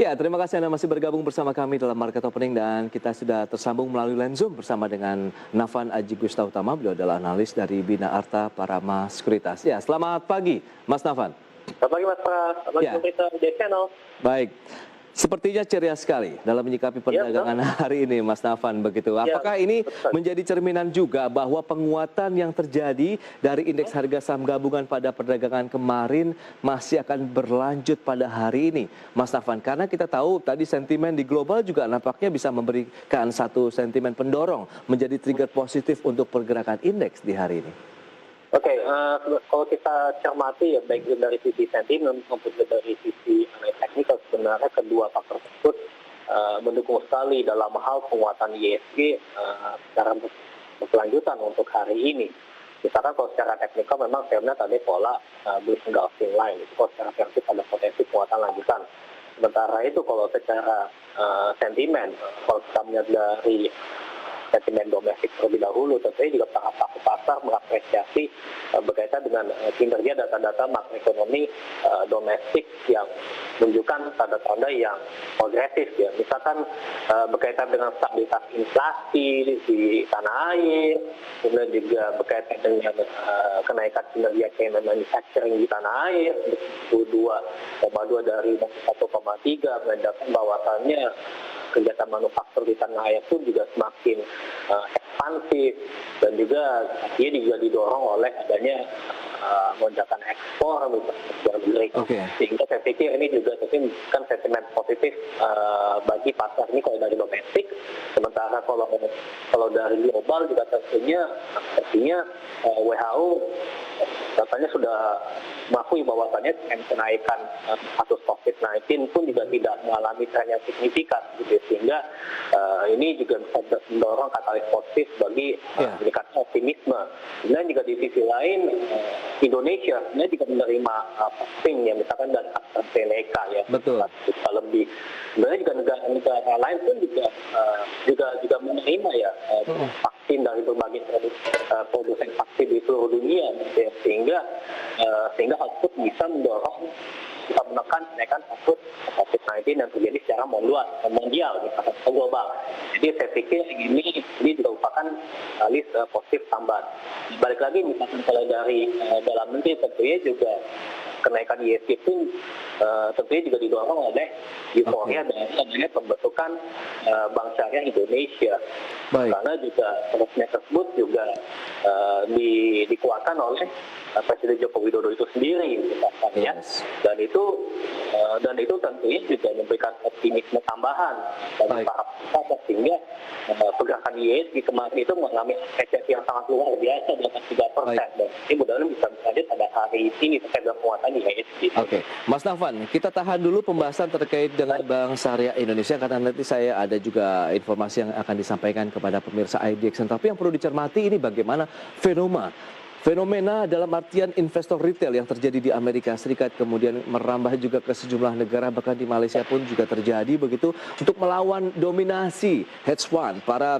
Ya, terima kasih Anda masih bergabung bersama kami dalam Market Opening dan kita sudah tersambung melalui line Zoom bersama dengan Nafan Aji Gustautama. Beliau adalah analis dari Bina Arta Parama Sekuritas. Ya, selamat pagi Mas Nafan. Selamat pagi Mas Pras, selamat pagi pemirsa di channel. Baik. Sepertinya ceria sekali dalam menyikapi perdagangan hari ini, Mas Nafan, begitu. Apakah ini menjadi cerminan juga bahwa penguatan yang terjadi dari indeks harga saham gabungan pada perdagangan kemarin masih akan berlanjut pada hari ini, Mas Nafan? Karena kita tahu tadi sentimen di global juga nampaknya bisa memberikan satu sentimen pendorong menjadi trigger positif untuk pergerakan indeks di hari ini. Oke, kalau kita cermati ya baik dari sisi sentimen maupun dari sisi teknikal, sebenarnya kedua faktor tersebut mendukung sekali dalam hal penguatan ISG secara berkelanjutan untuk hari ini. Misalkan kalau secara teknikal memang saya melihat tadi pola bullish engulfing line, itu kalau secara versi ada potensi penguatan lanjutan. Sementara itu kalau secara sentimen, kalau kita melihat dari sentimen domestik terlebih dahulu, tentunya juga para pelaku pasar mengapresiasi berkaitan dengan kinerja data-data makroekonomi domestik yang menunjukkan tanda-tanda yang progresif ya. Misalkan berkaitan dengan stabilitas inflasi di tanah air, kemudian juga berkaitan dengan kenaikan kinerja payment manufacturing di tanah air 2,2 dari 1,3, menandakan bahwasannya kegiatan manufaktur di tanah air pun juga semakin ekspansif dan juga dia juga didorong oleh adanya lonjakan ekspor luar negeri. Sehingga saya pikir ini juga kan sentimen positif bagi pasar ini kalau dari domestik. Sementara kalau dari global juga tentunya artinya WHO katanya sudah mengakui bahwasannya kenaikan kasus COVID-19 pun juga tidak mengalami tren yang signifikan, gitu. Sehingga ini juga bisa mendorong katalis positif bagi meningkatkan optimisme. Dan juga di sisi lain Indonesia sebenarnya juga menerima vaksin ya, misalkan dari AstraZeneca ya, bisa lebih. Sebenarnya juga negara lain pun juga menerima ya vaksin dari berbagai produsen vaksin di seluruh dunia, ya. Sehingga hal tersebut bisa menekan kenaikan kasus COVID-19 yang terjadi secara mondial, misalkan global. Jadi saya pikir ini juga merupakan list positif tambahan. Balik lagi misalkan kalau dari dalam negeri, tentunya juga kenaikan ISG pun tentunya juga didorong oleh euforia dari adanya pembentukan Bank Syariah Indonesia. Karena juga prosesnya tersebut juga dikuatkan oleh Presiden Joko Widodo itu sendiri, dan itu tentunya juga memberikan optimisme tambahan bagi para pasar, sehingga pergerakan ISG kemarin itu mengalami apresiasi yang sangat luar biasa dengan 3%. Dan ini mudah-mudahan bisa lanjut pada hari ini terkait dengan penguatan ISG. Oke, Mas Nafan, kita tahan dulu pembahasan terkait dengan Bank Syariah Indonesia karena nanti saya ada juga informasi yang akan disampaikan kepada pemirsa IDX. Tapi yang perlu dicermati ini bagaimana fenomena dalam artian investor retail yang terjadi di Amerika Serikat kemudian merambah juga ke sejumlah negara, bahkan di Malaysia pun juga terjadi begitu, untuk melawan dominasi hedge fund, para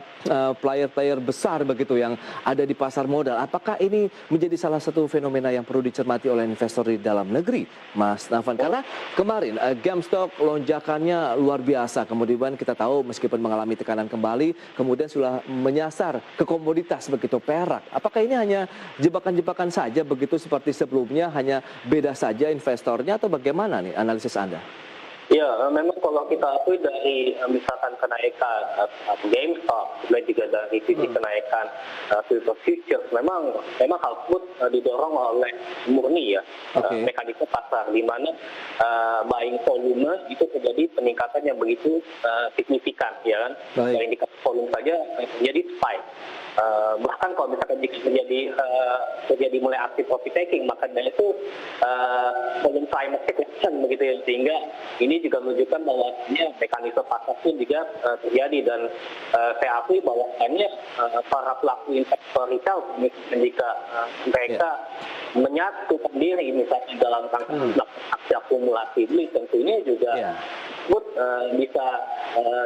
player-player besar begitu yang ada di pasar modal. Apakah ini menjadi salah satu fenomena yang perlu dicermati oleh investor di dalam negeri, Mas Nafan? Karena kemarin GameStop lonjakannya luar biasa, kemudian kita tahu meskipun mengalami tekanan kembali, kemudian sudah menyasar ke komoditas begitu, perak. Apakah ini hanya jebakan-jebakan saja begitu seperti sebelumnya, hanya beda saja investornya, atau bagaimana nih analisis Anda? Ya, memang kalau kita akui dari misalkan kenaikan GameStop, kemudian juga dari sisi kenaikan Silver Futures, memang hal tersebut didorong oleh murni ya mekanisme pasar, di mana buying volume itu terjadi peningkatan yang begitu signifikan, ya kan? Dari indikator volume saja menjadi spike. Bahkan kalau misalkan jika terjadi mulai aksi profit taking, maka dari itu volume climax collection begitu ya, sehingga ini juga menunjukkan bahwasannya mekanisme pasar pun juga terjadi. Dan saya akui bahwasannya para pelaku investor retail jika mereka menyatukan diri misalnya dalam rangka aksi akumulasi beli, tentunya juga bisa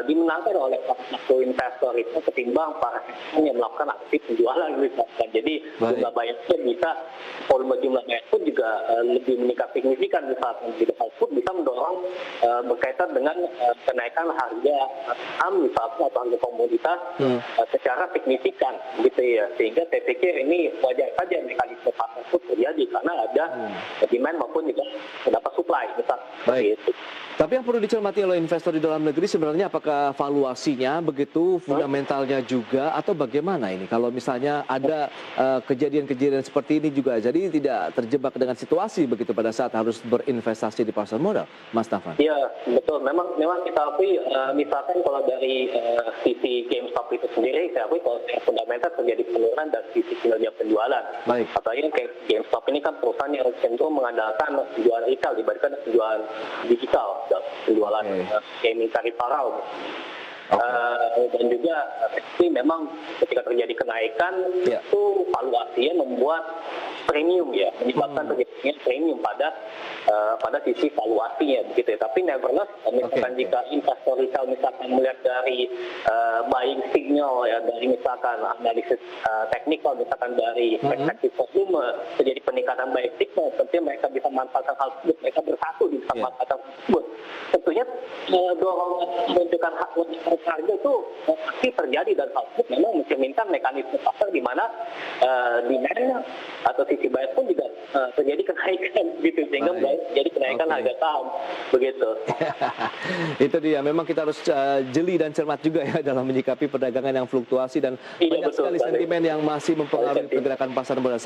dimenangkan oleh pelaku investor itu ketimbang para yang melakukan aksi penjualan misalkan. Jadi jumlah buyer pun bisa, volume jumlah buyer pun juga lebih meningkat signifikan misalkan. Jadi hal tersebut bisa mendorong berkaitan dengan kenaikan harga saham misalkan atau harga komoditas secara signifikan gitu ya. Sehingga saya pikir ini wajar saja mekanisme pasar tersebut terjadi karena ada demand maupun juga terdapat supply misalkan. Baik. Tapi yang perlu dicermati oleh investor di dalam negeri sebenarnya apakah valuasinya begitu, fundamentalnya juga, atau bagaimana ini? Kalau misalnya ada kejadian-kejadian seperti ini juga, jadi tidak terjebak dengan situasi begitu pada saat harus berinvestasi di pasar modal, Mas Taufan? Iya, betul. Memang kita akui, misalkan kalau dari sisi GameStop itu sendiri, saya akui kalau fundamental terjadi penurunan dari sisi kinerja penjualan. Baik. Apalagi kayak GameStop ini kan perusahaan yang cenderung mengandalkan penjualan retail dibandingkan penjualan digital, penjualan gaming peripheral. Dan juga ini memang ketika terjadi kenaikan itu valuasinya membuat premium ya, menyebabkan terjadinya premium pada sisi valuasinya begitu ya. Tapi nevertheless misalkan jika investor retail misalkan melihat dari buying signal ya, dari misalkan analisis teknikal misalkan dari perspektif volume terjadi peningkatan buying signal, tentunya mereka bisa memanfaatkan hal tersebut, mereka bersatu di memanfaatkan hal tersebut. Tentunya dorongan menunjukkan harga itu pasti terjadi dan hal tersebut memang mencerminkan mekanisme pasar di mana demand atau sisi buyer pun juga terjadi kenaikan gitu, sehingga jadi kenaikan harga saham begitu. Itu dia, memang kita harus jeli dan cermat juga ya dalam menyikapi perdagangan yang fluktuasi dan banyak sekali sentimen yang masih mempengaruhi pergerakan pasar modal.